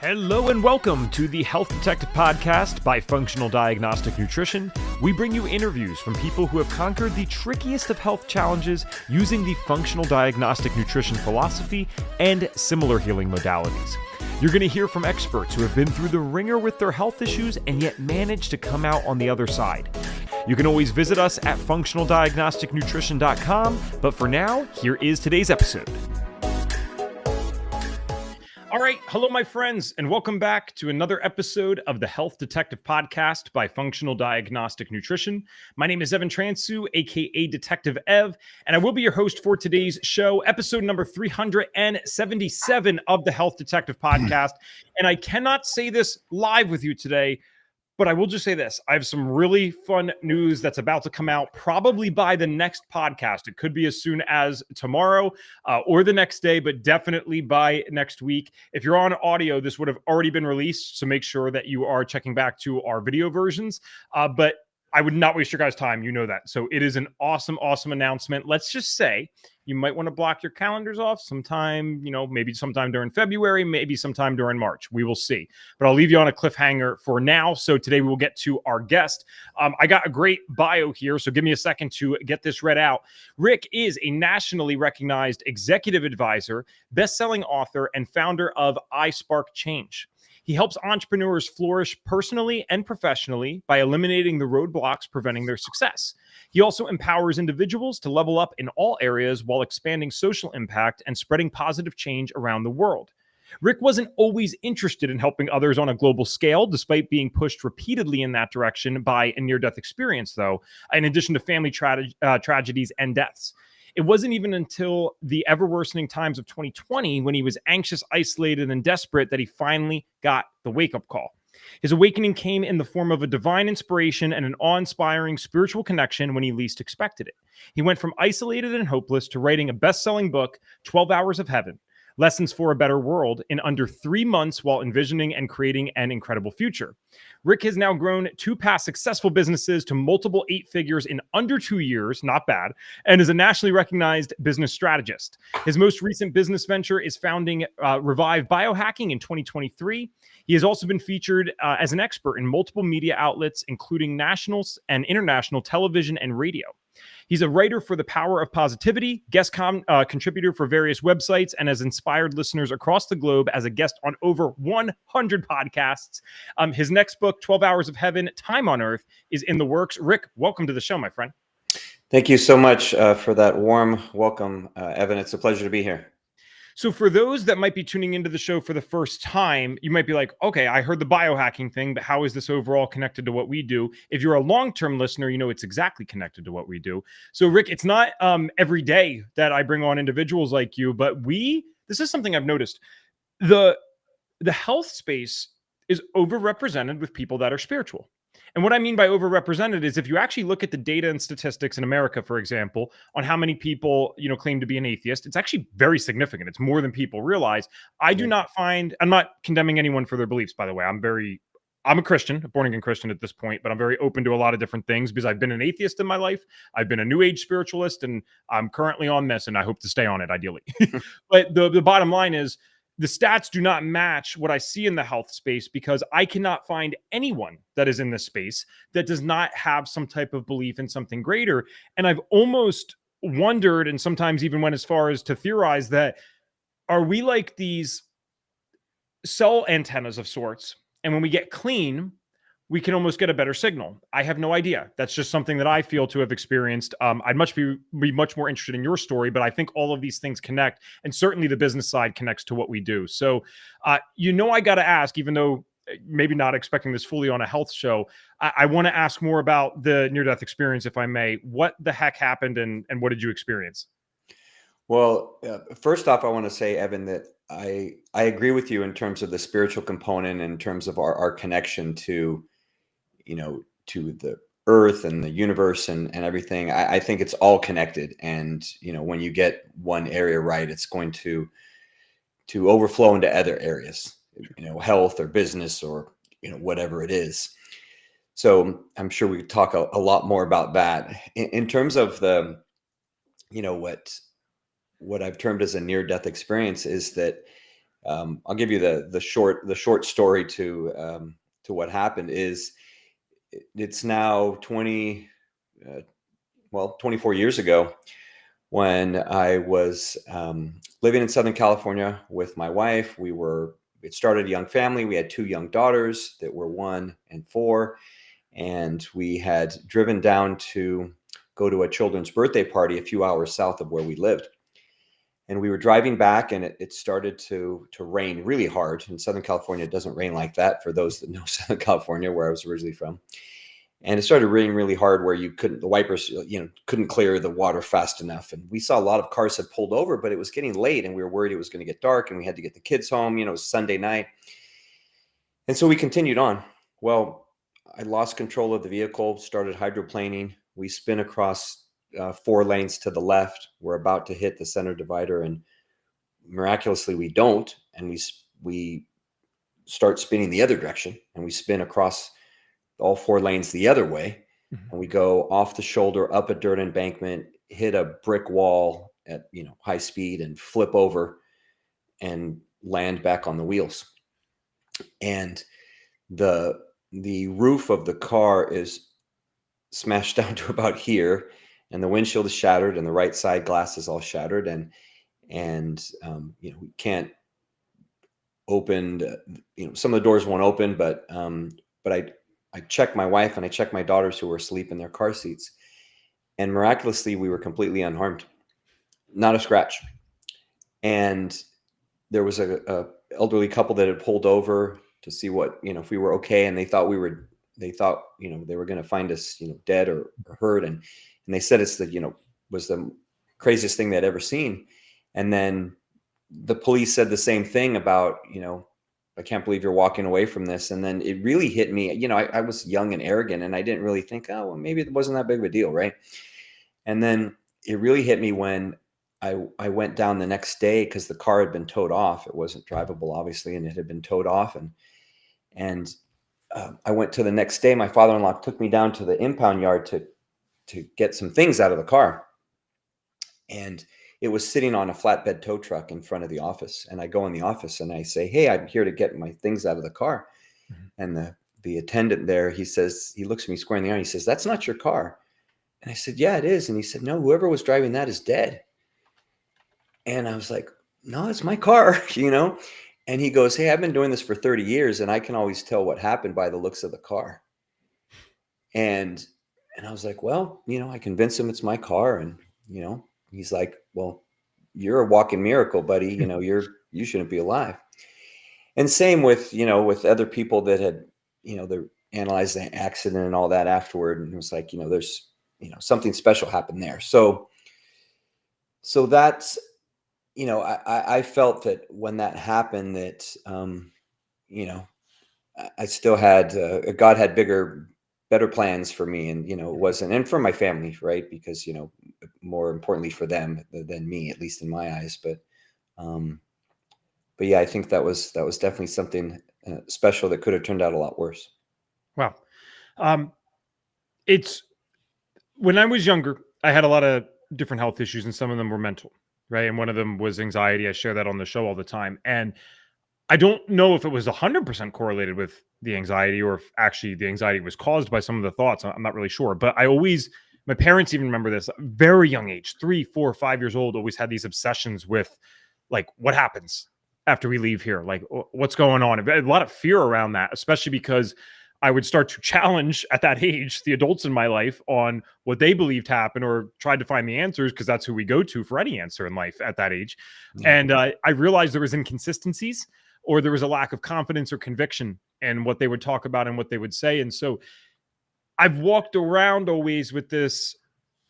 Hello and welcome to the Health Detective Podcast by Functional Diagnostic Nutrition. We bring you interviews from people who have conquered the trickiest of health challenges using the functional diagnostic nutrition philosophy and similar healing modalities. You're going to hear from experts who have been through the ringer with their health issues and yet managed to come out on the other side. You can always visit us at functionaldiagnosticnutrition.com, but for now, here is today's episode. All right. Hello, my friends, and welcome back to another episode of the Health Detective Podcast by Functional Diagnostic Nutrition. My name is Evan Transu, aka Detective Ev, and I will be your host for today's show, episode number 377 of the Health Detective Podcast. And I cannot say this live with you today, but I will just say this. I have some really fun news that's about to come out probably by the next podcast. It could be as soon as tomorrow or the next day, but definitely by next week. If you're on audio, this would have already been released, so make sure that you are checking back to our video versions. But I would not waste your guys' time. You know that. So it is an awesome announcement. Let's just say you might want to block your calendars off sometime, maybe sometime during February, maybe sometime during March. We will see. But I'll leave you on a cliffhanger for now. So today we will get to our guest. I got a great bio here, so give me a second to get this read out. Rick is a nationally recognized executive advisor, best-selling author, and founder of iSpark Change. He helps entrepreneurs flourish personally and professionally by eliminating the roadblocks preventing their success. He also empowers individuals to level up in all areas while expanding social impact and spreading positive change around the world. Rick wasn't always interested in helping others on a global scale, despite being pushed repeatedly in that direction by a near-death experience, though, in addition to family tragedies and deaths. It wasn't even until the ever-worsening times of 2020 when he was anxious, isolated, and desperate that he finally got the wake-up call. His awakening came in the form of a divine inspiration and an awe-inspiring spiritual connection when he least expected it. He went from isolated and hopeless to writing a best-selling book, 12 Hours of Heaven, Lessons for a Better World, in under 3 months while envisioning and creating an incredible future. Rick has now grown 2 past successful businesses to multiple 8 figures in under 2 years, not bad, and is a nationally recognized business strategist. His most recent business venture is founding Revive Biohacking in 2023. He has also been featured as an expert in multiple media outlets, including national and international television and radio. He's a writer for The Power of Positivity, guest contributor for various websites, and has inspired listeners across the globe as a guest on over 100 podcasts. His next book, 12 Hours of Heaven, Time on Earth, is in the works. Rick, welcome to the show, my friend. Thank you so much for that warm welcome, Evan. It's a pleasure to be here. So for those that might be tuning into the show for the first time, you might be like, okay, I heard the biohacking thing, but how is this overall connected to what we do? If you're a long-term listener, you know it's exactly connected to what we do. So Rick, it's not every day that I bring on individuals like you, but this is something I've noticed. The health space is overrepresented with people that are spiritual. And what I mean by overrepresented is if you actually look at the data and statistics in America, for example, on how many people, claim to be an atheist, it's actually very significant. It's more than people realize. I'm not condemning anyone for their beliefs, by the way. I'm a Christian, a born-again Christian at this point, but I'm very open to a lot of different things because I've been an atheist in my life. I've been a new age spiritualist, and I'm currently on this, and I hope to stay on it, ideally. But the bottom line is, the stats do not match what I see in the health space because I cannot find anyone that is in this space that does not have some type of belief in something greater. And I've almost wondered, and sometimes even went as far as to theorize, that are we like these cell antennas of sorts? And when we get clean, we can almost get a better signal. I have no idea. That's just something that I feel to have experienced. I'd be much more interested in your story, but I think all of these things connect, and certainly the business side connects to what we do. So, I got to ask, even though maybe not expecting this fully on a health show, I want to ask more about the near-death experience, if I may. What the heck happened, and what did you experience? Well, first off, I want to say, Evan, that I agree with you in terms of the spiritual component, in terms of our connection to the earth and the universe and everything. I think it's all connected. And, when you get one area right, it's going to overflow into other areas, health or business or, whatever it is. So I'm sure we could talk a lot more about that. In terms of the, what I've termed as a near-death experience is that I'll give you the short story to what happened. Is it's now 24 years ago when I was living in Southern California with my wife. It started a young family. We had 2 young daughters that were 1 and 4. And we had driven down to go to a children's birthday party a few hours south of where we lived. And we were driving back, and it started to rain really hard. In Southern California, it doesn't rain like that, for those that know Southern California, where I was originally from. And it started raining really hard where the wipers, couldn't clear the water fast enough. And we saw a lot of cars had pulled over, but it was getting late and we were worried it was going to get dark and we had to get the kids home. It was Sunday night. And so we continued on. Well, I lost control of the vehicle, started hydroplaning. We spin across 4 lanes to the left. We're about to hit the center divider, and miraculously we don't. And we start spinning the other direction, and we spin across all 4 lanes the other way. Mm-hmm. And we go off the shoulder, up a dirt embankment, hit a brick wall at high speed, and flip over and land back on the wheels. And the roof of the car is smashed down to about here, and the windshield is shattered, and the right side glass is all shattered, and we can't open. Some of the doors won't open, but I checked my wife and I checked my daughters, who were asleep in their car seats, and miraculously we were completely unharmed, not a scratch. And there was a elderly couple that had pulled over to see what, if we were okay, and they thought they were going to find us, dead or hurt, and they said it's was the craziest thing they'd ever seen. And then the police said the same thing about, I can't believe you're walking away from this. And then it really hit me. I was young and arrogant, and I didn't really think, oh, well, maybe it wasn't that big of a deal, right? And then it really hit me when I went down the next day, because the car had been towed off. It wasn't drivable, obviously, and it had been towed off. And I went to the next day. My father-in-law took me down to the impound yard to get some things out of the car. And it was sitting on a flatbed tow truck in front of the office. And I go in the office and I say, hey, I'm here to get my things out of the car. Mm-hmm. And the attendant there, he looks at me square in the eye. And he says, that's not your car. And I said, yeah, it is. And he said, no, whoever was driving that is dead. And I was like, no, it's my car, And he goes, hey, I've been doing this for 30 years and I can always tell what happened by the looks of the car. And I was like, well, I convinced him it's my car. And, he's like, well, you're a walking miracle, buddy. You shouldn't be alive. And same with, with other people that had, they analyzed the accident and all that afterward. And it was like, there's, something special happened there. So that's, I felt that when that happened that, I still had, God had better plans for me, and, it wasn't, and for my family, right? Because, more importantly for them than me, at least in my eyes. But yeah, I think that was definitely something special that could have turned out a lot worse. Wow. It's, when I was younger, I had a lot of different health issues, and some of them were mental, right? And one of them was anxiety. I share that on the show all the time. And I don't know if it was 100% correlated with the anxiety, or if actually the anxiety was caused by some of the thoughts. I'm not really sure. But my parents even remember this, very young age, 3, 4, 5 years old, always had these obsessions with, like, what happens after we leave here? Like, what's going on? A lot of fear around that, especially because I would start to challenge at that age the adults in my life on what they believed happened, or tried to find the answers, because that's who we go to for any answer in life at that age. Mm-hmm. And I realized there was inconsistencies, or there was a lack of confidence or conviction in what they would talk about and what they would say. And so I've walked around always with this.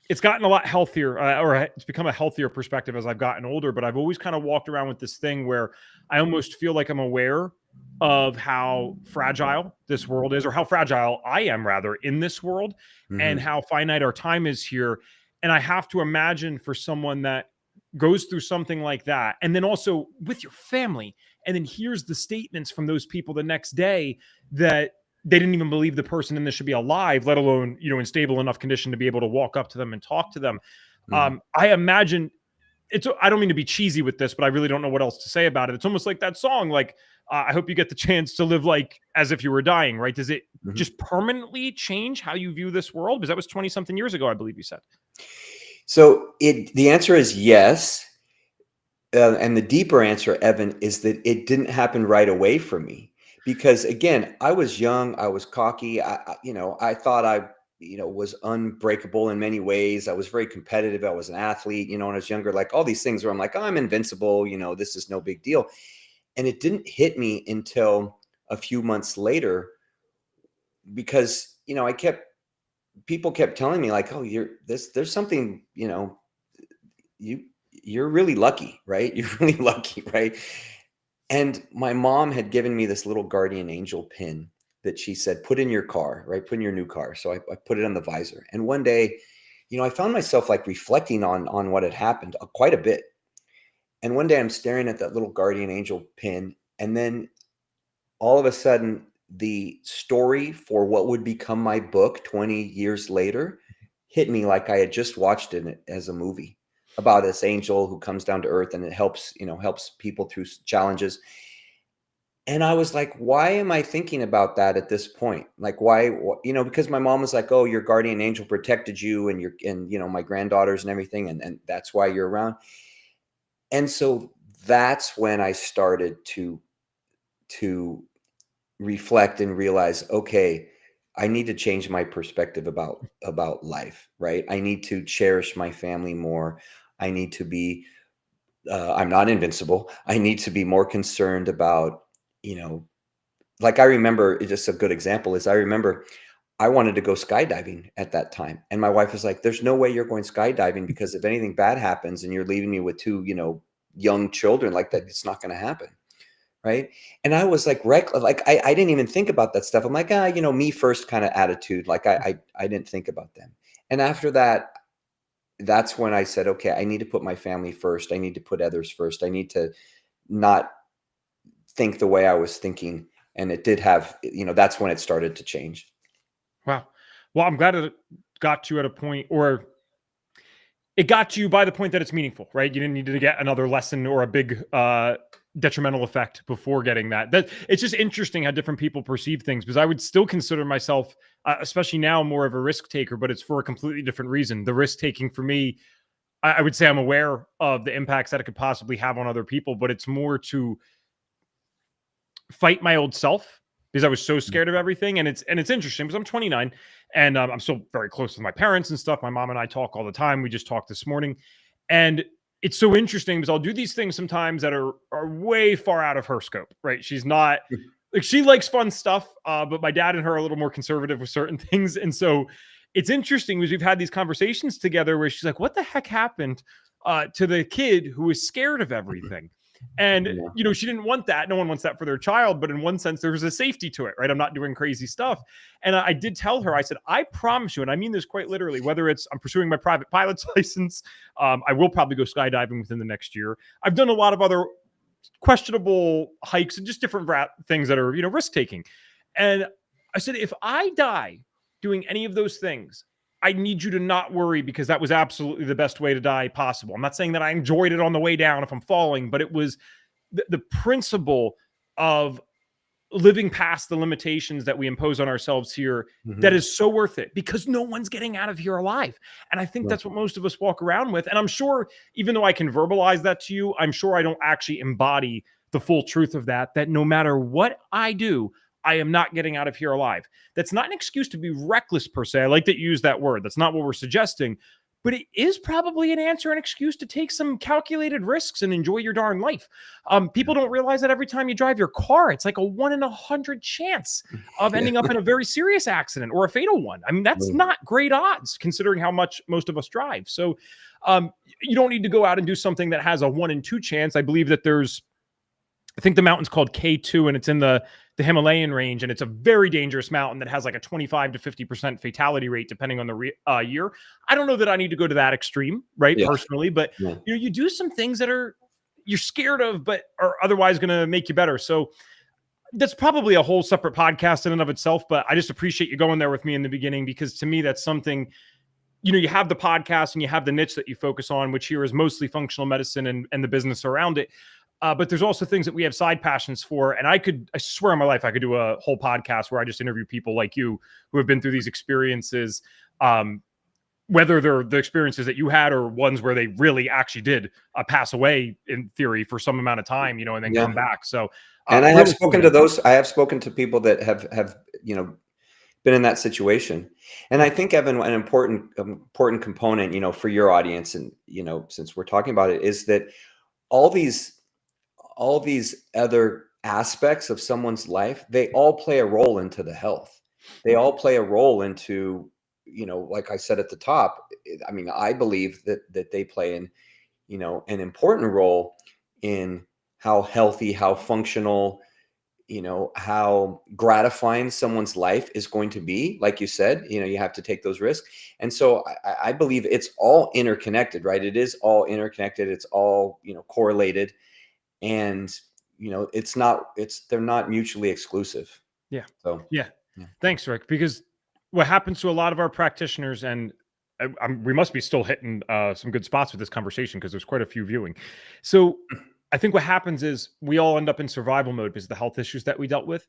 It's gotten a lot healthier, or it's become a healthier perspective as I've gotten older, but I've always kind of walked around with this thing where I almost feel like I'm aware of how fragile this world is, or how fragile I am rather in this world, mm-hmm. and how finite our time is here. And I have to imagine, for someone that goes through something like that, and then also with your family, and then hears the statements from those people the next day that they didn't even believe the person in this should be alive, let alone, in stable enough condition to be able to walk up to them and talk to them. Mm-hmm. I imagine I don't mean to be cheesy with this, but I really don't know what else to say about it. It's almost like that song, like, I hope you get the chance to live like as if you were dying, right? Does it just permanently change how you view this world? Because that was 20 something years ago, I believe you said. So the answer is yes. And the deeper answer, Evan, is that it didn't happen right away for me, because again, I was young, I was cocky. I thought I, was unbreakable in many ways. I was very competitive. I was an athlete, when I was younger, like all these things where I'm like, oh, I'm invincible. This is no big deal. And it didn't hit me until a few months later, because, people kept telling me like, oh, there's something, you're really lucky, right? You're really lucky, right? And my mom had given me this little guardian angel pin that she said, put in your car, right? Put in your new car. So I put it on the visor. And one day, I found myself like reflecting on what had happened quite a bit. And one day I'm staring at that little guardian angel pin. And then all of a sudden, the story for what would become my book 20 years later hit me like I had just watched it as a movie about this angel who comes down to earth and it helps people through challenges. And I was like, why am I thinking about that at this point? Like, why, because my mom was like, oh, your guardian angel protected you and my granddaughters and everything. And that's why you're around. And so that's when I started to reflect and realize, okay, I need to change my perspective about life, right? I need to cherish my family more. I need to be, I'm not invincible. I need to be more concerned about, like I remember, just a good example is I remember I wanted to go skydiving at that time. And my wife was like, there's no way you're going skydiving, because if anything bad happens and you're leaving me with two, young children like that, it's not going to happen. Right. And I was like, like, I didn't even think about that stuff. I'm like, me first kind of attitude. Like I didn't think about them. And after that, that's when I said, okay, I need to put my family first. I need to put others first. I need to not think the way I was thinking. And it did have, that's when it started to change. Wow. Well, I'm glad it got you at a point, or it got you by the point that it's meaningful, right? You didn't need to get another lesson or a big detrimental effect before getting that. It's just interesting how different people perceive things, because I would still consider myself, especially now, more of a risk taker, but it's for a completely different reason. The risk taking for me, I would say I'm aware of the impacts that it could possibly have on other people, but it's more to fight my old self, because I was so scared of everything. And it's interesting because I'm 29 and I'm still very close with my parents and stuff. My mom and I talk all the time. We just talked this morning, and it's so interesting because I'll do these things sometimes that are way far out of her scope, right? She's not like, she likes fun stuff, but my dad and her are a little more conservative with certain things. And so it's interesting because we've had these conversations together where she's like, what the heck happened to the kid who was scared of everything? And, she didn't want that. No one wants that for their child. But in one sense, there was a safety to it, right? I'm not doing crazy stuff. And I did tell her, I said, I promise you, and I mean this quite literally, whether it's I'm pursuing my private pilot's license, I will probably go skydiving within the next year. I've done a lot of other questionable hikes and just different things that are, risk taking. And I said, if I die doing any of those things, I need you to not worry, because that was absolutely the best way to die possible. I'm not saying that I enjoyed it on the way down if I'm falling, but it was the principle of living past the limitations that we impose on ourselves here that is so worth it, because no one's getting out of here alive. And I think that's what most of us walk around with. And I'm sure, even though I can verbalize that to you, I'm sure I don't actually embody the full truth of that no matter what I do, I am not getting out of here alive. That's not an excuse to be reckless per se. I like that you use that word. That's not what we're suggesting, but it is probably an answer, an excuse to take some calculated risks and enjoy your darn life. People don't realize that every time you drive your car, it's like a 1 in 100 chance of ending up in a very serious accident or a fatal one. I mean, that's not great odds considering how much most of us drive. So you don't need to go out and do something that has a 1 in 2 chance. I believe that I think the mountain's called K2 and it's in the Himalayan range, and it's a very dangerous mountain that has like a 25 to 50% fatality rate depending on the year. I don't know that I need to go to that extreme, right? Personally, but you do some things that you're scared of, but are otherwise going to make you better. So that's probably a whole separate podcast in and of itself, but I just appreciate you going there with me in the beginning, because to me, that's something you have the podcast and you have the niche that you focus on, which here is mostly functional medicine and the business around it. But there's also things that we have side passions for. And I swear on my life, I could do a whole podcast where I just interview people like you who have been through these experiences, whether they're the experiences that you had or ones where they really actually did pass away in theory for some amount of time, and then come back. So, and I have really spoken to those. I have spoken to people that have been in that situation. And I think, Evan, an important component, for your audience, and since we're talking about it, is that all these other aspects of someone's life, they all play a role into the health. They all play a role into, like I said at the top, I mean, I believe that they play an important role in how healthy, how functional, how gratifying someone's life is going to be. Like you said, you have to take those risks. And so I believe it's all interconnected, right? It is all interconnected. It's all, correlated. And, they're not mutually exclusive. Yeah. So, yeah. Thanks, Rick, because what happens to a lot of our practitioners, and we must be still hitting some good spots with this conversation because there's quite a few viewing. So I think what happens is we all end up in survival mode because of the health issues that we dealt with.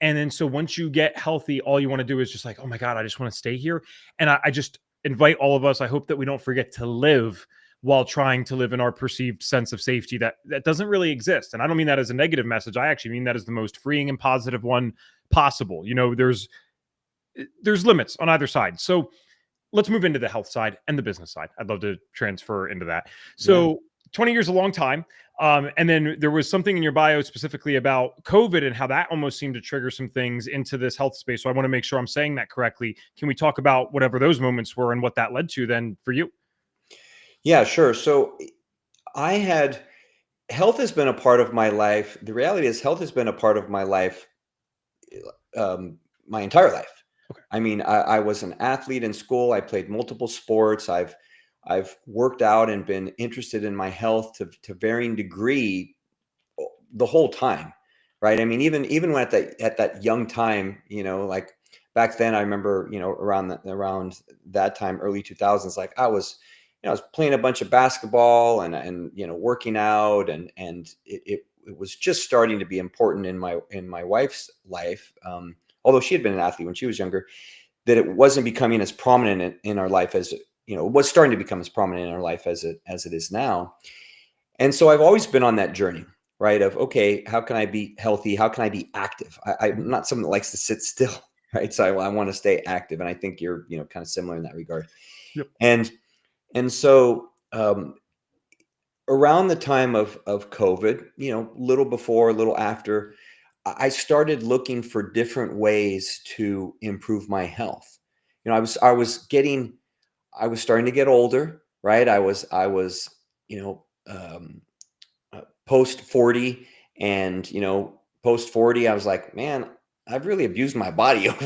And then so once you get healthy, all you want to do is just like, oh my God, I just want to stay here. And I just invite all of us, I hope that we don't forget to live while trying to live in our perceived sense of safety that doesn't really exist. And I don't mean that as a negative message. I actually mean that as the most freeing and positive one possible. There's limits on either side. So let's move into the health side and the business side. I'd love to transfer into that. So 20 years, a long time. And then there was something in your bio specifically about COVID and how that almost seemed to trigger some things into this health space. So I want to make sure I'm saying that correctly. Can we talk about whatever those moments were and what that led to then for you? Yeah, sure. So health has been a part of my life. The reality is health has been a part of my life, my entire life. Okay. I mean, I was an athlete in school. I played multiple sports. I've worked out and been interested in my health to varying degree the whole time. Right. I mean, even when at that young time, like back then, I remember, around that time, early 2000s, like I was playing a bunch of basketball and working out, and it was just starting to be important in my wife's life. Although she had been an athlete when she was younger, that it wasn't becoming as prominent in our life as it was starting to become as prominent in our life as it is now. And so I've always been on that journey, right? Of, okay, how can I be healthy? How can I be active? I'm not someone that likes to sit still, right? So I want to stay active, and I think you're kind of similar in that regard. Yep. And so around the time of COVID, little before, a little after, I started looking for different ways to improve my health. I was starting to get older, right? I was post 40, and post 40, I was like, man, I've really abused my body over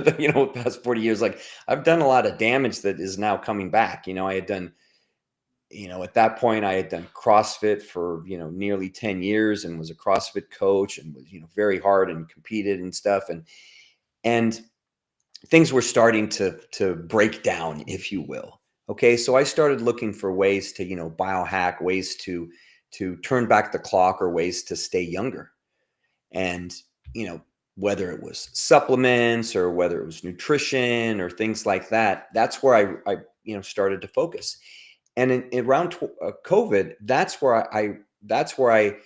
the past 40 years. Like, I've done a lot of damage that is now coming back. I had done, at that point, I had done CrossFit for, nearly 10 years and was a CrossFit coach and was, very hard and competed and stuff. And things were starting to break down, if you will. Okay. So I started looking for ways to, biohack, ways to turn back the clock, or ways to stay younger. And, whether it was supplements or whether it was nutrition or things like that, that's where I started to focus. And around COVID, that's where I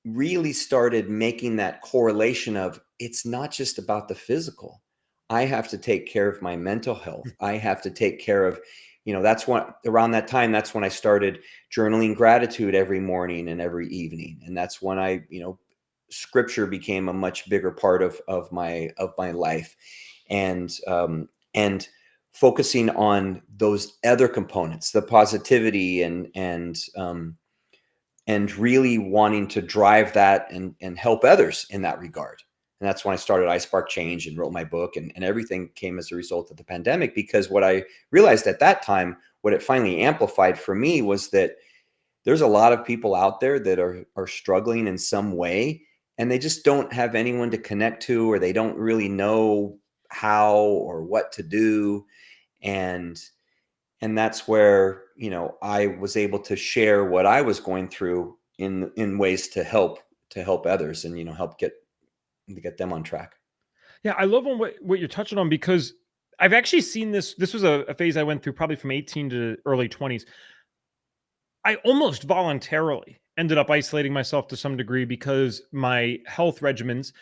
really started making that correlation of, it's not just about the physical. I have to take care of my mental health. I have to take care of, around that time, that's when I started journaling gratitude every morning and every evening. And that's when I, scripture became a much bigger part of my life. And focusing on those other components, the positivity and really wanting to drive that and help others in that regard. And that's when I started I Spark Change and wrote my book, and everything came as a result of the pandemic. Because what I realized at that time, what it finally amplified for me, was that there's a lot of people out there that are struggling in some way, and they just don't have anyone to connect to, or they don't really know how or what to do. And that's where, I was able to share what I was going through in ways to help others, and, help get them on track. Yeah, I love what you're touching on, because I've actually seen this. This was a phase I went through probably from 18 to early 20s. I almost voluntarily ended up isolating myself to some degree, because my health regimens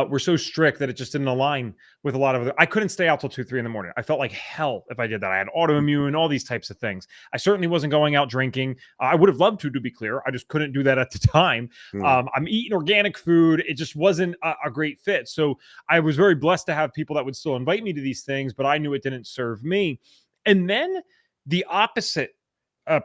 were so strict that it just didn't align with a lot of other. I couldn't stay out till 2, 3 in the morning. I felt like hell if I did that. I had autoimmune, all these types of things. I certainly wasn't going out drinking. I would have loved to be clear. I just couldn't do that at the time. Mm. I'm eating organic food. It just wasn't a great fit. So I was very blessed to have people that would still invite me to these things, but I knew it didn't serve me. And then the opposite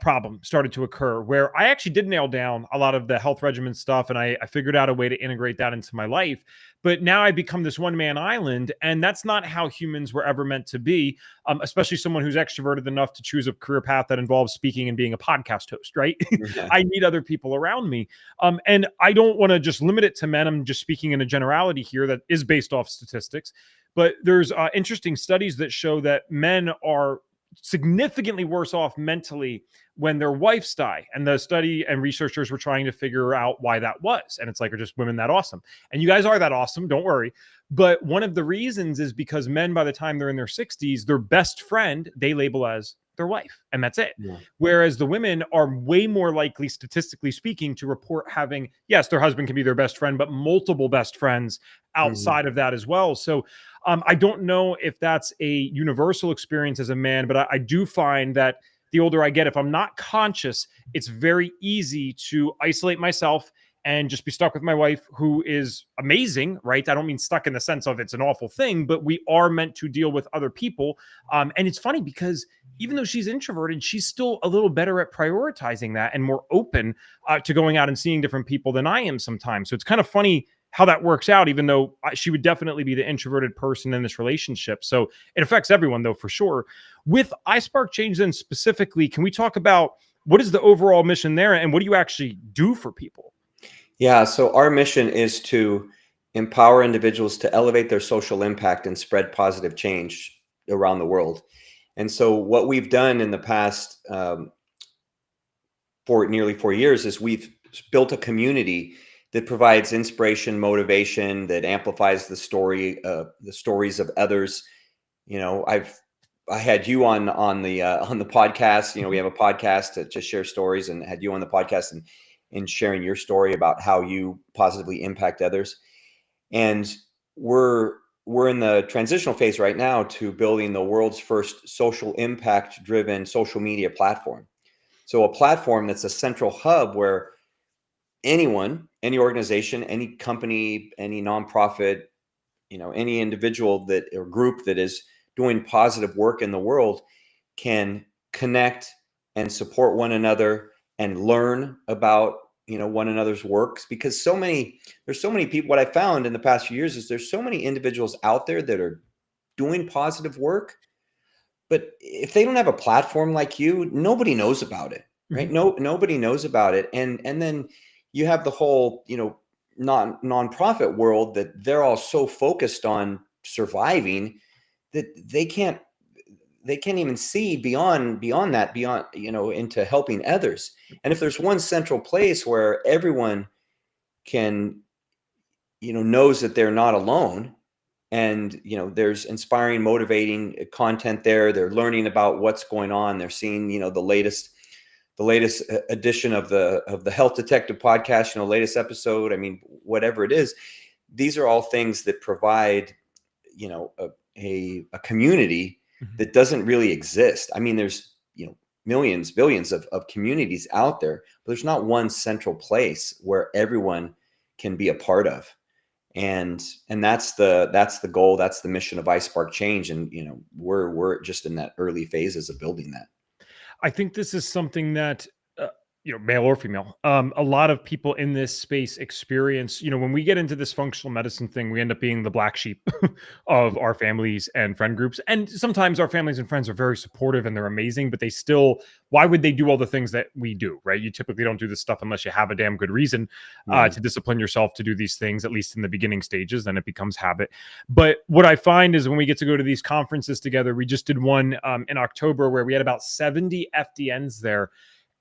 problem started to occur, where I actually did nail down a lot of the health regimen stuff, and I figured out a way to integrate that into my life. But now I become this one man island, and that's not how humans were ever meant to be, especially someone who's extroverted enough to choose a career path that involves speaking and being a podcast host, right? Yeah. I need other people around me. And I don't want to just limit it to men. I'm just speaking in a generality here that is based off statistics. But there's interesting studies that show that men are significantly worse off mentally when their wives die. And the study and researchers were trying to figure out why that was. And it's like, are just women that awesome? And you guys are that awesome, don't worry. But one of the reasons is because men, by the time they're in their 60s, their best friend, they label as their wife, and that's it. Yeah. Whereas the women are way more likely, statistically speaking, to report having, yes, their husband can be their best friend, but multiple best friends outside of that as well. So I don't know if that's a universal experience as a man, but I do find that the older I get, if I'm not conscious, it's very easy to isolate myself and just be stuck with my wife, who is amazing, right? I don't mean stuck in the sense of it's an awful thing, but we are meant to deal with other people. And it's funny because even though she's introverted, she's still a little better at prioritizing that and more open to going out and seeing different people than I am sometimes. So it's kind of funny how that works out, even though she would definitely be the introverted person in this relationship. So it affects everyone, though, for sure. With iSpark Change, then specifically, can we talk about what is the overall mission there, and what do you actually do for people? Yeah. So our mission is to empower individuals to elevate their social impact and spread positive change around the world. And so what we've done in the past for nearly 4 years is we've built a community that provides inspiration, motivation, that amplifies the stories of others. I had you on the podcast. We have a podcast to just share stories, and had you on the podcast and sharing your story about how you positively impact others. And we're in the transitional phase right now to building the world's first social impact driven social media platform. So a platform that's a central hub where anyone, any organization, any company, any nonprofit, any individual that or group that is doing positive work in the world can connect and support one another and learn about one another's works. Because there's so many people. What I found in the past few years is there's so many individuals out there that are doing positive work, but if they don't have a platform like you, nobody knows about it, right? Nobody knows about it. And then you have the whole nonprofit world that they're all so focused on surviving that they can't even see beyond into helping others. And if there's one central place where everyone can knows that they're not alone, and there's inspiring, motivating content there, they're learning about what's going on, they're seeing the latest edition of the Health Detective podcast, latest episode, whatever it is, these are all things that provide a community that doesn't really exist. There's millions, billions of communities out there, but there's not one central place where everyone can be a part of. And that's the goal. That's the mission of iSpark Change. And we're just in that early phases of building that. I think this is something that male or female, a lot of people in this space experience, when we get into this functional medicine thing, we end up being the black sheep of our families and friend groups. And sometimes our families and friends are very supportive and they're amazing, but why would they do all the things that we do, right? You typically don't do this stuff unless you have a damn good reason to discipline yourself to do these things, at least in the beginning stages, then it becomes habit. But what I find is when we get to go to these conferences together, we just did one in October where we had about 70 FDNs there.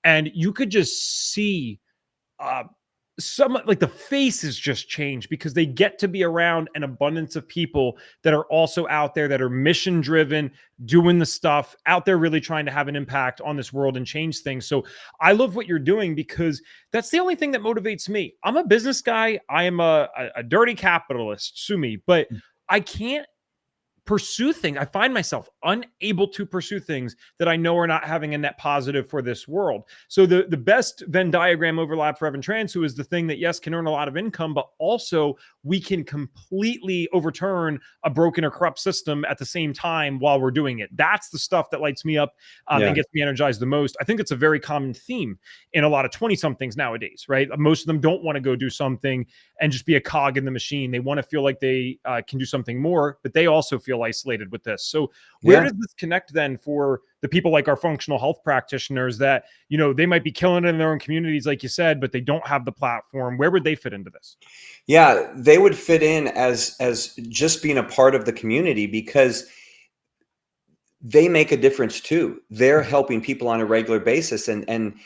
And you could just see some like the faces just change because they get to be around an abundance of people that are also out there that are mission driven, doing the stuff out there, really trying to have an impact on this world and change things. So I love what you're doing because that's the only thing that motivates me. I'm a business guy. I am a dirty capitalist, sue me, but I can't pursue things. I find myself unable to pursue things that I know are not having a net positive for this world. So the best Venn diagram overlap for Evan Transu is the thing that, yes, can earn a lot of income, but also we can completely overturn a broken or corrupt system at the same time while we're doing it. That's the stuff that lights me up and gets me energized the most. I think it's a very common theme in a lot of 20-somethings nowadays, right? Most of them don't want to go do something and just be a cog in the machine. They want to feel like they can do something more, but they also feel isolated with this. So where does this connect then for the people like our functional health practitioners that, they might be killing it in their own communities, like you said, but they don't have the platform? Where would they fit into this? Yeah, they would fit in as just being a part of the community because they make a difference too. They're helping people on a regular basis, and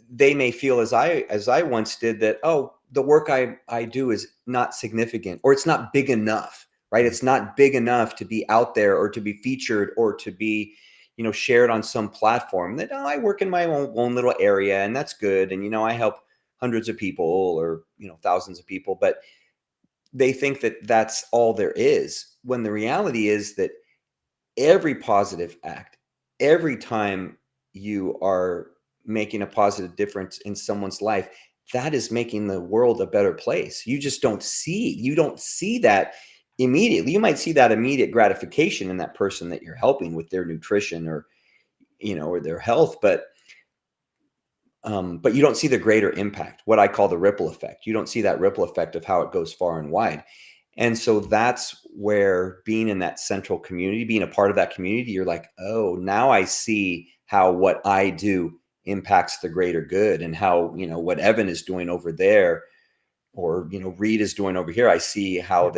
they may feel as I once did that, oh, the work I do is not significant, or it's not big enough, right? It's not big enough to be out there or to be featured or to be, shared on some platform. That, oh, I work in my own little area and that's good. And, I help hundreds of people or, thousands of people, but they think that that's all there is, when the reality is that every positive act, every time you are making a positive difference in someone's life, that is making the world a better place. You don't see that immediately. You might see that immediate gratification in that person that you're helping with their nutrition or, or their health, but you don't see the greater impact, what I call the ripple effect. You don't see that ripple effect of how it goes far and wide. And so that's where being in that central community, being a part of that community, you're like, oh, now I see how what I do impacts the greater good, and how, what Evan is doing over there or, Reed is doing over here. I see how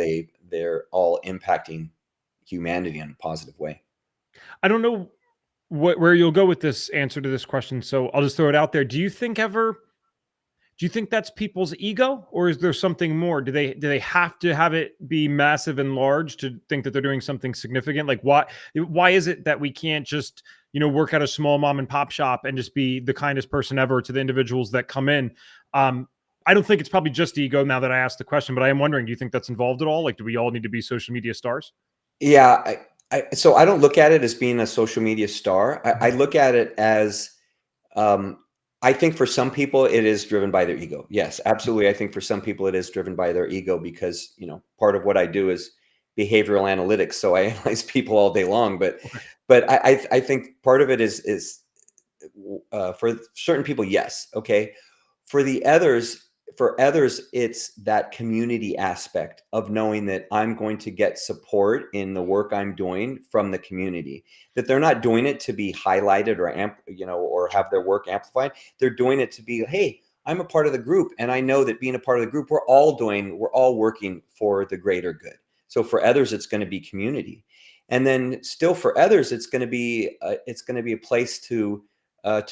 they're all impacting humanity in a positive way. I don't know where you'll go with this answer to this question, so I'll just throw it out there. Do you think that's people's ego, or is there something more? Do they have to have it be massive and large to think that they're doing something significant? Like why is it that we can't just, work at a small mom and pop shop and just be the kindest person ever to the individuals that come in? I don't think it's probably just ego now that I asked the question, but I am wondering, do you think that's involved at all? Like, do we all need to be social media stars? Yeah. So I don't look at it as being a social media star. I look at it as, I think for some people it is driven by their ego. Yes, absolutely. I think for some people it is driven by their ego because, part of what I do is behavioral analytics. So I analyze people all day long, but I think part of it is for certain people, yes. Okay. For others, it's that community aspect of knowing that I'm going to get support in the work I'm doing from the community, that they're not doing it to be highlighted or have their work amplified. They're doing it to be, hey, I'm a part of the group. And I know that being a part of the group, we're all working for the greater good. So for others, it's going to be community. And then still for others, it's going to be a place to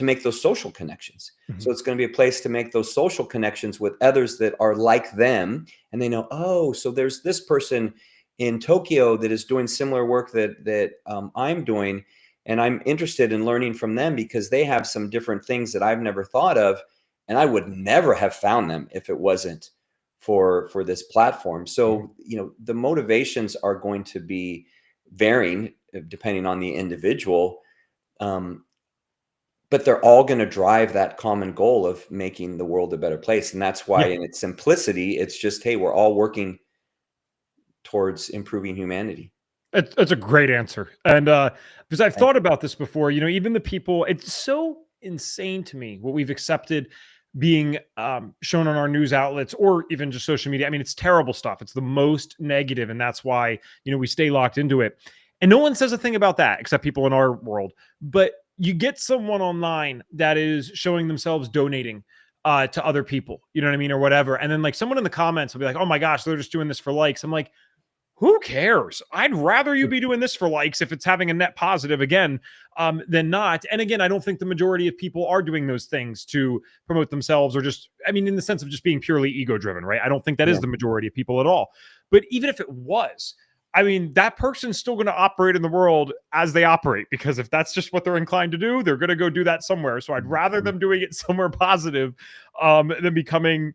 make those social connections. So it's going to be a place to make those social connections with others that are like them. And they know, oh, so there's this person in Tokyo that is doing similar work that I'm doing. And I'm interested in learning from them because they have some different things that I've never thought of. And I would never have found them if it wasn't for this platform. So, the motivations are going to be varying depending on the individual. But they're all going to drive that common goal of making the world a better place. And that's why in its simplicity, it's just, hey, we're all working towards improving humanity. That's a great answer. And because I've thought about this before, even the people, it's so insane to me what we've accepted being shown on our news outlets or even just social media. I mean, it's terrible stuff. It's the most negative, and that's why, we stay locked into it. And no one says a thing about that except people in our world. But you get someone online that is showing themselves donating to other people, you know what I mean, or whatever. And then like someone in the comments will be like, "Oh my gosh, they're just doing this for likes." I'm like, who cares? I'd rather you be doing this for likes if it's having a net positive again, than not. And again, I don't think the majority of people are doing those things to promote themselves or just, I mean, in the sense of just being purely ego driven, right? I don't think that is the majority of people at all. But even if it was, I mean, that person's still going to operate in the world as they operate, because if that's just what they're inclined to do, they're going to go do that somewhere. So I'd rather them doing it somewhere positive than becoming,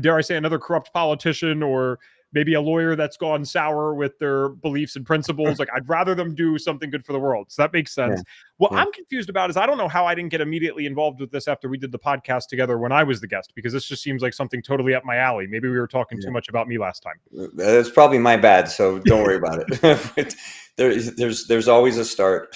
dare I say, another corrupt politician or maybe a lawyer that's gone sour with their beliefs and principles. Like, I'd rather them do something good for the world. So that makes sense. What I'm confused about is I don't know how I didn't get immediately involved with this after we did the podcast together when I was the guest, because this just seems like something totally up my alley. Maybe we were talking too much about me last time. That's probably my bad, so don't worry about it. There's always a start.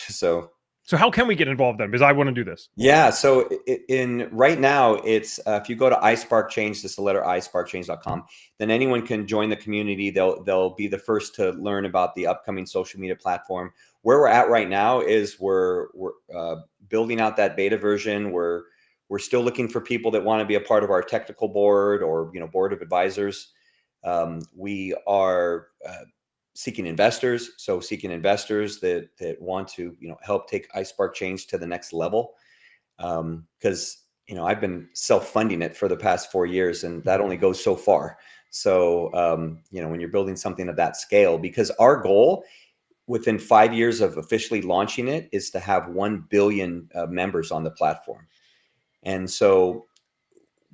So how can we get involved then? Because I want to do this. Yeah. So in right now, it's if you go to iSparkChange, just the letter iSparkChange.com, then anyone can join the community. They'll be the first to learn about the upcoming social media platform. Where we're at right now is we're building out that beta version. We're still looking for people that want to be a part of our technical board or board of advisors. We are seeking investors. So seeking investors that want to, help take iSparkChange to the next level. Because, I've been self-funding it for the past 4 years, and that only goes so far. So, when you're building something of that scale, because our goal within 5 years of officially launching it is to have 1 billion members on the platform. And so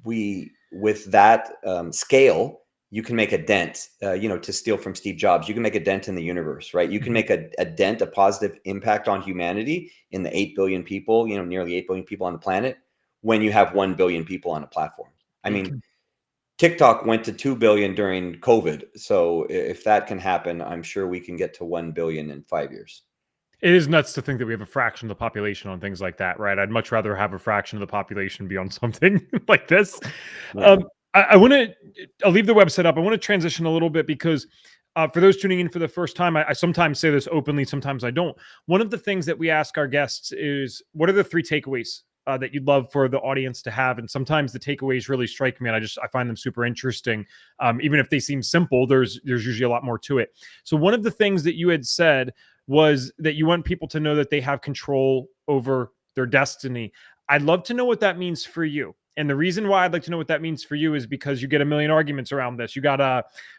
with that scale, you can make a dent, to steal from Steve Jobs, you can make a dent in the universe, right? You can make a dent, a positive impact on humanity in the 8 billion people, nearly 8 billion people on the planet, when you have 1 billion people on a platform. I mean, TikTok went to 2 billion during COVID. So if that can happen, I'm sure we can get to 1 billion in 5 years. It is nuts to think that we have a fraction of the population on things like that, right? I'd much rather have a fraction of the population be on something like this. Yeah. I'll leave the website up. I want to transition a little bit because for those tuning in for the first time, I sometimes say this openly, sometimes I don't. One of the things that we ask our guests is, what are the 3 takeaways that you'd love for the audience to have? And sometimes the takeaways really strike me, and I find them super interesting. Even if they seem simple, there's usually a lot more to it. So one of the things that you had said was that you want people to know that they have control over their destiny. I'd love to know what that means for you. And the reason why I'd like to know what that means for you is because you get a million arguments around this. You got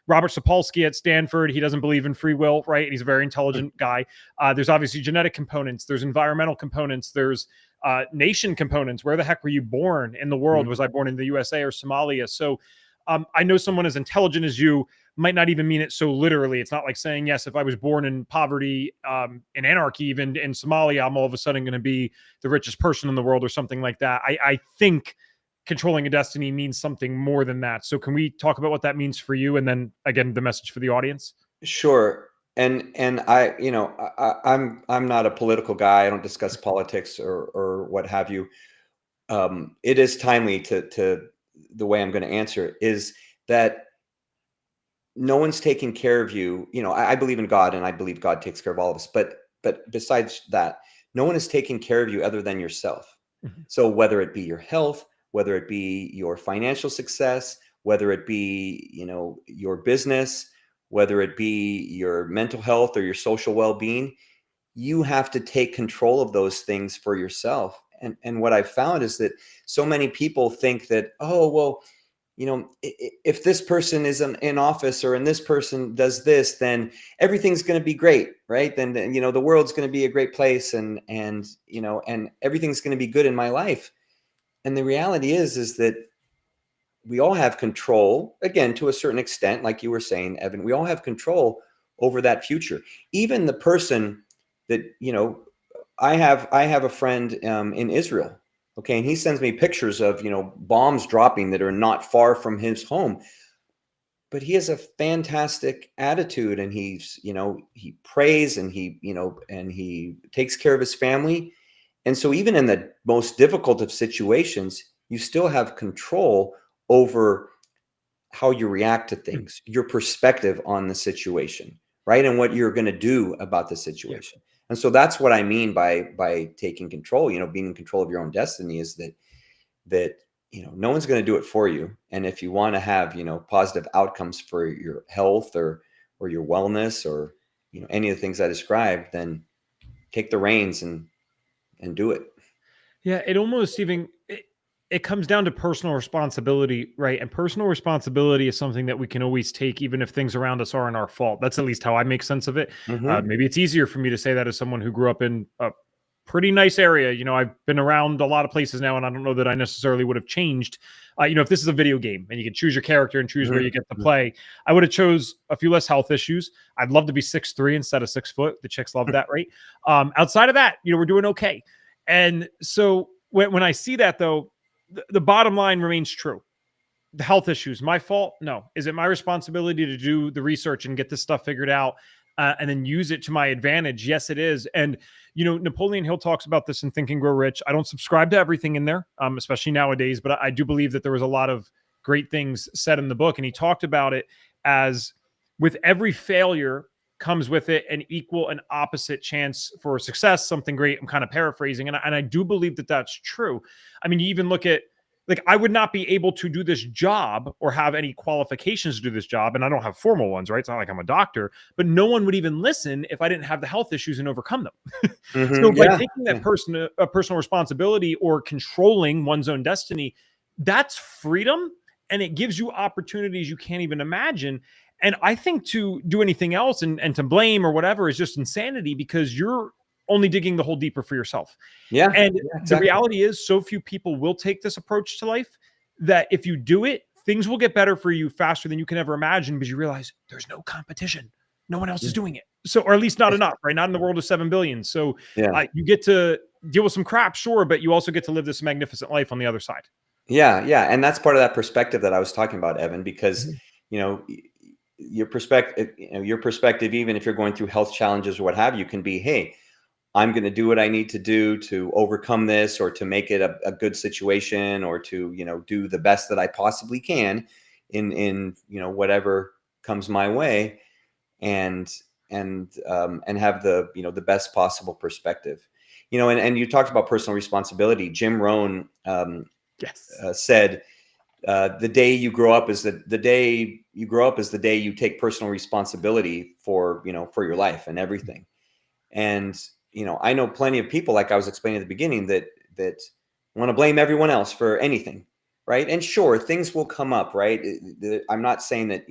Robert Sapolsky at Stanford. He doesn't believe in free will, right? And he's a very intelligent guy. There's obviously genetic components. There's environmental components. There's nation components. Where the heck were you born in the world? Was I born in the USA or Somalia? So I know someone as intelligent as you might not even mean it so literally. It's not like saying, yes, if I was born in poverty, in anarchy, even in Somalia, I'm all of a sudden going to be the richest person in the world or something like that. I think controlling a destiny means something more than that. So can we talk about what that means for you? And then again, the message for the audience? Sure. And I, I'm not a political guy. I don't discuss politics or what have you. It is timely to the way I'm going to answer it is that no one's taking care of you. I believe in God, and I believe God takes care of all of us. But besides that, no one is taking care of you other than yourself. Mm-hmm. So whether it be your health, whether it be your financial success, whether it be, your business, whether it be your mental health or your social well-being, you have to take control of those things for yourself. And what I've found is that so many people think that, oh, well, if this person is in office or this person does this, then everything's going to be great, right? Then the world's going to be a great place, and everything's going to be good in my life. And the reality is that we all have control, again, to a certain extent, like you were saying, Evan. We all have control over that future. Even the person that I have a friend in Israel. Okay. And he sends me pictures of, bombs dropping that are not far from his home, but he has a fantastic attitude, and he prays, and he takes care of his family. And so even in the most difficult of situations, you still have control over how you react to things, your perspective on the situation, right? And what you're going to do about the Yeah. situation. And so that's what I mean by taking control, being in control of your own destiny, is that no one's going to do it for you. And if you want to have, positive outcomes for your health or your wellness or any of the things I described, then take the reins and do it. Yeah, it almost even it comes down to personal responsibility, right? And personal responsibility is something that we can always take, even if things around us aren't our fault. That's at least how I make sense of it. Mm-hmm. Maybe it's easier for me to say that as someone who grew up in a pretty nice area. I've been around a lot of places now, and I don't know that I necessarily would have changed. If this is a video game and you can choose your character and choose where you get to play, I would have chose a few less health issues. I'd love to be 6'3" instead of 6 foot. The chicks love that, right? Outside of that, we're doing okay. And so when I see that, though, the bottom line remains true. The health issues, my fault? No. Is it my responsibility to do the research and get this stuff figured out and then use it to my advantage? Yes, it is. And, Napoleon Hill talks about this in Think and Grow Rich. I don't subscribe to everything in there, especially nowadays, but I do believe that there was a lot of great things said in the book. And he talked about it as with every failure comes with it an equal and opposite chance for success, something great. I'm kind of paraphrasing. And I do believe that that's true. I mean, you even look at, like, I would not be able to do this job or have any qualifications to do this job. And I don't have formal ones, right? It's not like I'm a doctor, but no one would even listen if I didn't have the health issues and overcome them. So by taking that personal responsibility or controlling one's own destiny, that's freedom. And it gives you opportunities you can't even imagine. And I think to do anything else and to blame or whatever is just insanity, because you're only digging the hole deeper for yourself. Yeah. And Yeah, the exactly. reality is, so few people will take this approach to life that if you do it, things will get better for you faster than you can ever imagine, because you realize there's no competition. No one else is doing it. So, or at least not enough, right? Not in the world of 7 billion. So Yeah. you get to deal with some crap, sure, but you also get to live this magnificent life on the other side. Yeah. Yeah. And that's part of that perspective that I was talking about, Evan, because, Mhm. your perspective, even if you're going through health challenges or what have you, can be, hey, I'm going to do what I need to do to overcome this, or to make it a good situation, or to, do the best that I possibly can in whatever comes my way, and have the best possible perspective. And you talked about personal responsibility. Jim Rohn Yes. said, the day you grow up is the day you grow up is the day you take personal responsibility for your life and everything. And I know plenty of people, like I was explaining at the beginning, that want to blame everyone else for anything, right? And sure, things will come up, right? I'm not saying that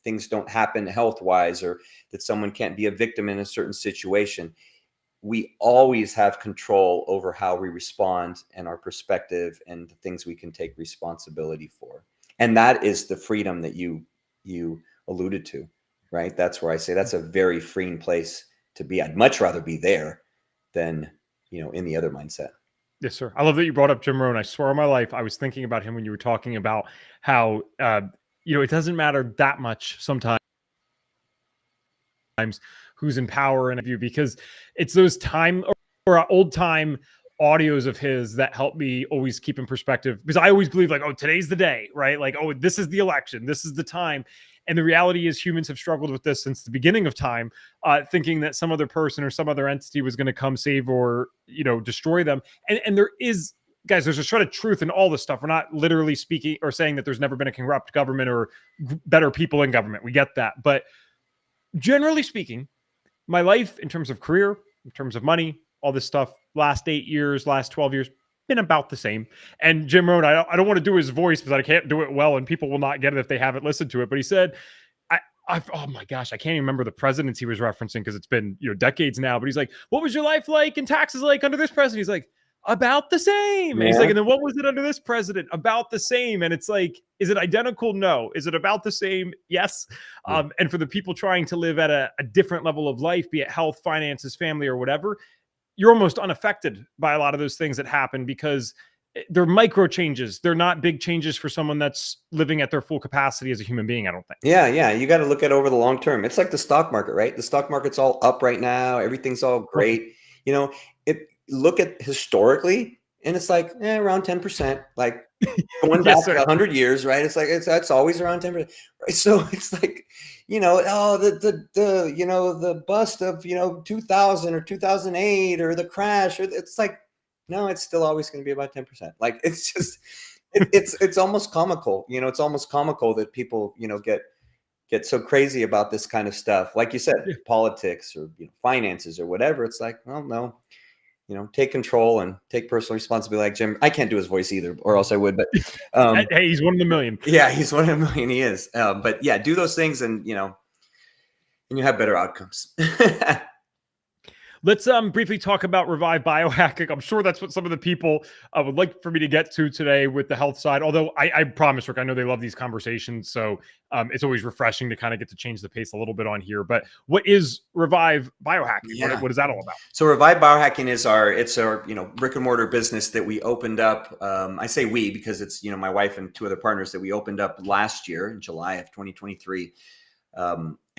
things don't happen health wise, or that someone can't be a victim in a certain situation. We always have control over how we respond and our perspective and the things we can take responsibility for. And that is the freedom that you alluded to, right? That's where I say that's a very freeing place to be. I'd much rather be there than, in the other mindset. Yes, sir. I love that you brought up Jim Rohn. I swear on my life, I was thinking about him when you were talking about how, it doesn't matter that much sometimes who's in power and you, because it's those time or old time audios of his that help me always keep in perspective, because I always believe, like, oh, today's the day, right? Like, oh, this is the election, this is the time. And the reality is, humans have struggled with this since the beginning of time, thinking that some other person or some other entity was going to come save or destroy them. And there is, guys, there's a shred of truth in all this stuff. We're not literally speaking or saying that there's never been a corrupt government or better people in government. We get that, but generally speaking, my life in terms of career, in terms of money, all this stuff, last 8 years, last 12 years, been about the same. And Jim Rohn, I don't want to do his voice because I can't do it well and people will not get it if they haven't listened to it. But he said, oh my gosh, I can't even remember the presidents he was referencing because it's been decades now. But he's like, what was your life like and taxes like under this president? He's like, about the same. And he's like, Yeah. and then what was it under this president? About the same. And it's like, is it identical? No. Is it about the same? Yes. And for the people trying to live at a different level of life, be it health, finances, family, or whatever, you're almost unaffected by a lot of those things that happen because they're micro changes. They're not big changes for someone that's living at their full capacity as a human being, I don't think. Yeah, yeah. You got to look at over the long term. It's like the stock market, right? The stock market's all up right now. Everything's all great. You know, it look at historically, and it's like around 10%, like going back Yes, sir. 100 years, right? It's like that's always around 10%, right? So it's like, oh, the bust of 2000 or 2008 or the crash, or it's like, no, it's still always going to be about 10%. Like it's just it's almost comical. It's almost comical that people get so crazy about this kind of stuff. Like you said, politics or finances or whatever. It's like, well, no. Take control and take personal responsibility. Like Jim, I can't do his voice either, or else I would. But hey, he's one in a million. Yeah, he's one in a million. He is. But yeah, do those things, and you have better outcomes. Let's briefly talk about Revive Biohacking. I'm sure that's what some of the people would like for me to get to today with the health side. Although I promise, Rick, I know they love these conversations, so it's always refreshing to kind of get to change the pace a little bit on here. But what is Revive Biohacking? Yeah. What is that all about? So Revive Biohacking is our brick and mortar business that we opened up. I say we because it's my wife and two other partners that we opened up last year in July of 2023.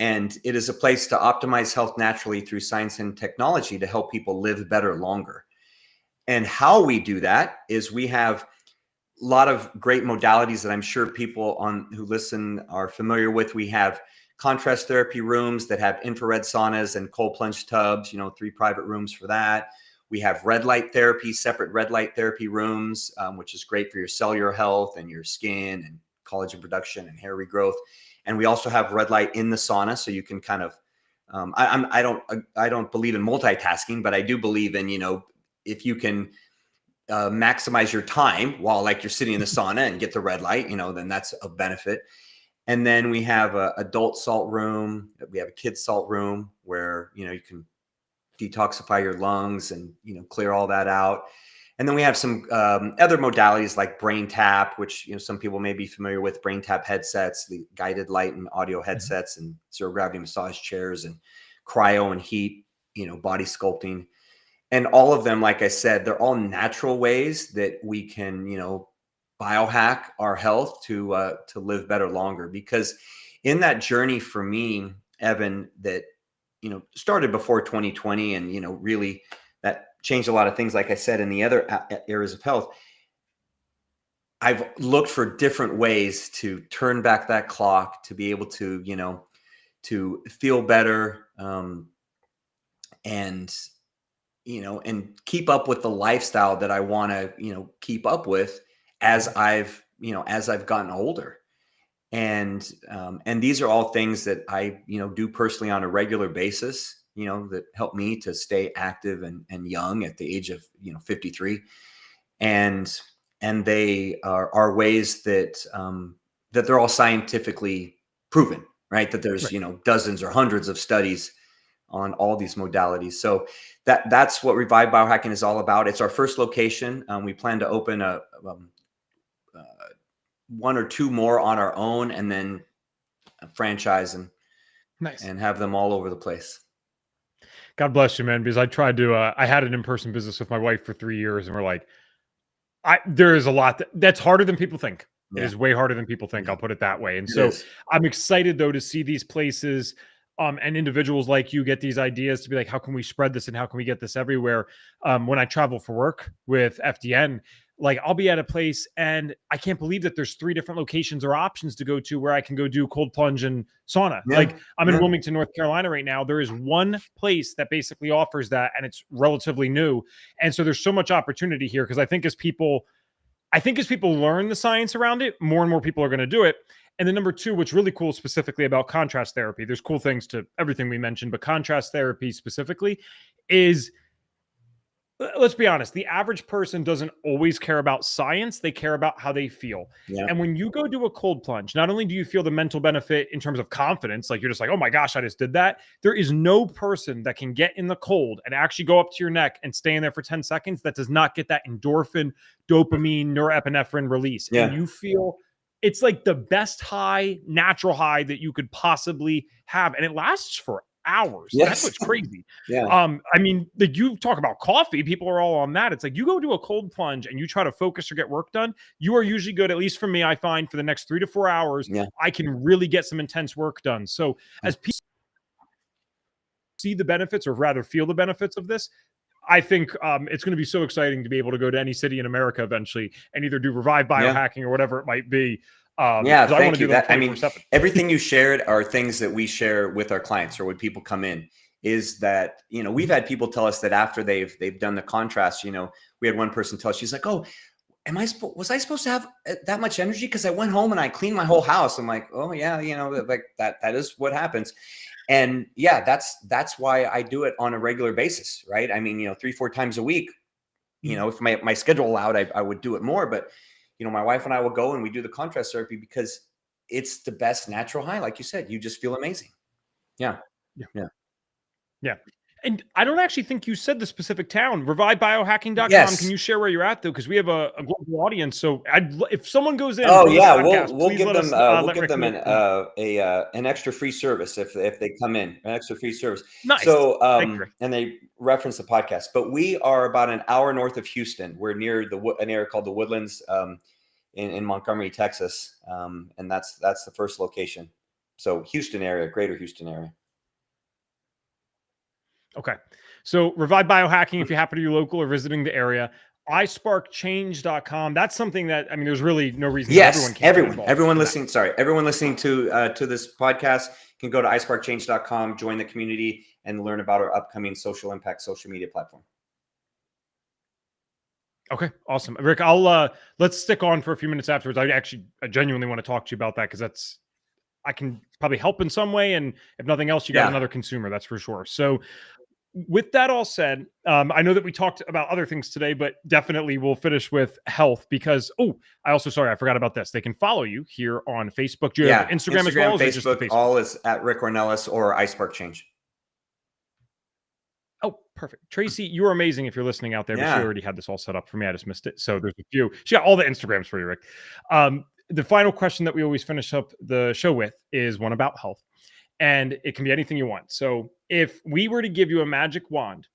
And it is a place to optimize health naturally through science and technology to help people live better longer. And how we do that is we have a lot of great modalities that I'm sure people who listen are familiar with. We have contrast therapy rooms that have infrared saunas and cold plunge tubs, 3 private rooms for that. We have red light therapy, separate red light therapy rooms, which is great for your cellular health and your skin and collagen production and hair regrowth. And we also have red light in the sauna, so you can kind of. I don't believe in multitasking, but I do believe in if you can maximize your time while you're sitting in the sauna and get the red light, then that's a benefit. And then we have a adult salt room. We have a kids salt room where you can detoxify your lungs and clear all that out. And then we have some other modalities like Brain Tap, which some people may be familiar with. Brain Tap headsets, the guided light and audio headsets, and zero gravity massage chairs, and cryo and heat, body sculpting, and all of them. Like I said, they're all natural ways that we can biohack our health to live better longer. Because in that journey for me, Evan, that started before 2020, and really that changed a lot of things, like I said, in the other areas of health. I've looked for different ways to turn back that clock, to be able to, to feel better, and keep up with the lifestyle that I want to, keep up with as I've gotten older. And these are all things that I, do personally on a regular basis, that help me to stay active and young at the age of, 53. And they are ways that they're all scientifically proven, right? That there's, dozens or hundreds of studies on all these modalities. So that's what Revive Biohacking is all about. It's our first location. We plan to open one or two more on our own, and then a franchise and have them all over the place. God bless you, man. Because I tried to, I had an in-person business with my wife for 3 years, and we're like, there is a lot that's harder than people think. Yeah. It is way harder than people think. I'll put it that way. And so I'm excited though to see these places and individuals like you get these ideas to be like, how can we spread this and how can we get this everywhere? When I travel for work with FDN, I'll be at a place and I can't believe that there's 3 different locations or options to go to where I can go do cold plunge and sauna. Yeah. I'm in Wilmington, North Carolina right now. There is one place that basically offers that, and it's relatively new. And so there's so much opportunity here, because I think as people learn the science around it, more and more people are going to do it. And then number 2, what's really cool specifically about contrast therapy, there's cool things to everything we mentioned, but contrast therapy specifically is, let's be honest, the average person doesn't always care about science. They care about how they feel. Yeah. And when you go do a cold plunge, not only do you feel the mental benefit in terms of confidence, you're just like, oh my gosh, I just did that. There is no person that can get in the cold and actually go up to your neck and stay in there for 10 seconds that does not get that endorphin, dopamine, norepinephrine release. Yeah. And you feel it's like the best high, natural high that you could possibly have. And it lasts for hours. Yes. That's what's crazy. Yeah. I mean, you talk about coffee, people are all on that. It's like you go do a cold plunge and you try to focus or get work done. You are usually good, at least for me, I find for the next 3 to 4 hours, I can really get some intense work done. So as people see the benefits, or rather feel the benefits of this, I think it's going to be so exciting to be able to go to any city in America eventually and either do Revive Biohacking or whatever it might be. Yeah, Because I want thank to you. do them That, I mean, 24/7. everything you shared are things that we share with our clients or when people come in. Is that, you know, we've had people tell us that after they've done the contrast, you know, we had one person tell us, she's like, "Oh, was I supposed to have that much energy? Because I went home and I cleaned my whole house." I'm like, "Oh yeah, you know, like that is what happens." And yeah, that's why I do it on a regular basis, right? I mean, you know, 3-4 times a week. You know, if my schedule allowed, I would do it more. But you know, my wife and I will go and we do the contrast therapy because it's the best natural high. Like you said, you just feel amazing. Yeah, Yeah. yeah. Yeah. And I don't actually think you said the specific town. ReviveBiohacking.com. Can Yes. you share where you're at though? Because we have a global audience. So if someone goes in Oh from this yeah, podcast, we'll please give let them us let Rick know. an extra free service if they come in, an extra free service. Nice. So Thank you, Rick. and they reference the podcast, but we are about an hour north of Houston. We're near an area called the Woodlands in Montgomery, Texas, and that's the first location. So Houston area, greater Houston area. Okay. So Revive Biohacking, if you happen to be local or visiting the area, isparkchange.com. That's something that, I mean, there's really no reason that everyone can't get involved. Everyone listening to this podcast can go to isparkchange.com, join the community, and learn about our upcoming social impact social media platform. Okay, awesome. Rick, let's stick on for a few minutes afterwards. I genuinely want to talk to you about that because I can probably help in some way. And if nothing else, you got another consumer, that's for sure. So with that all said, I know that we talked about other things today, but definitely we'll finish with health because, I forgot about this. They can follow you here on Facebook. Do you have Instagram as well? Instagram, Facebook, all is at Rick Ornelas or iSpark Change. Oh, perfect. Tracy, you're amazing if you're listening out there, but she already had this all set up for me. I just missed it. So there's a few. She got all the Instagrams for you, Rick. The final question that we always finish up the show with is one about health. And it can be anything you want. So if we were to give you a magic wand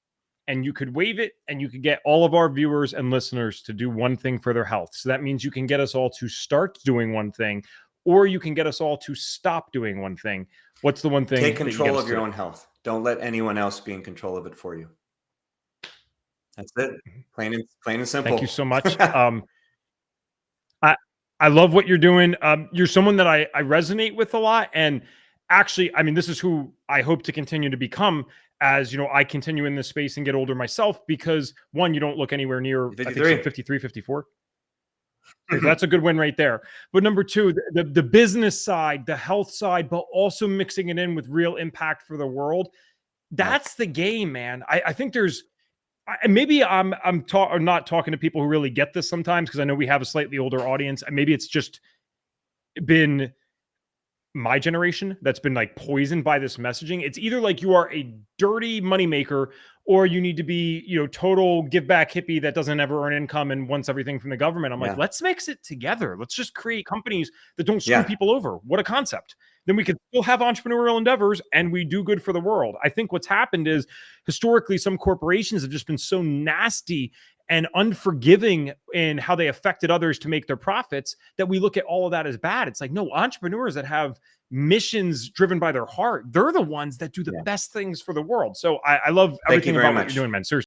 and you could wave it and you could get all of our viewers and listeners to do one thing for their health. So that means you can get us all to start doing one thing, or you can get us all to stop doing one thing. What's the one thing? Take control of your own health. Don't let anyone else be in control of it for you. That's it. Plain and simple. Thank you so much. I love what you're doing. You're someone that I resonate with a lot. And actually, I mean, this is who I hope to continue to become as, I continue in this space and get older myself, because one, you don't look anywhere near 53, 54. That's a good win right there. But number two, the business side, the health side, but also mixing it in with real impact for the world. That's the game, man. I think there's, maybe I'm not talking to people who really get this sometimes, because I know we have a slightly older audience, and maybe it's just been my generation that's been like poisoned by this messaging. It's either like you are a dirty moneymaker, or you need to be, total give back hippie that doesn't ever earn income and wants everything from the government. I'm like, let's mix it together. Let's just create companies that don't screw people over. What a concept. Then we could still have entrepreneurial endeavors and we do good for the world. I think what's happened is historically some corporations have just been so nasty and unforgiving in how they affected others to make their profits that we look at all of that as bad. It's like, no, entrepreneurs that have missions driven by their heart, they're the ones that do the best things for the world. So I love everything about what you're doing, man. Seriously.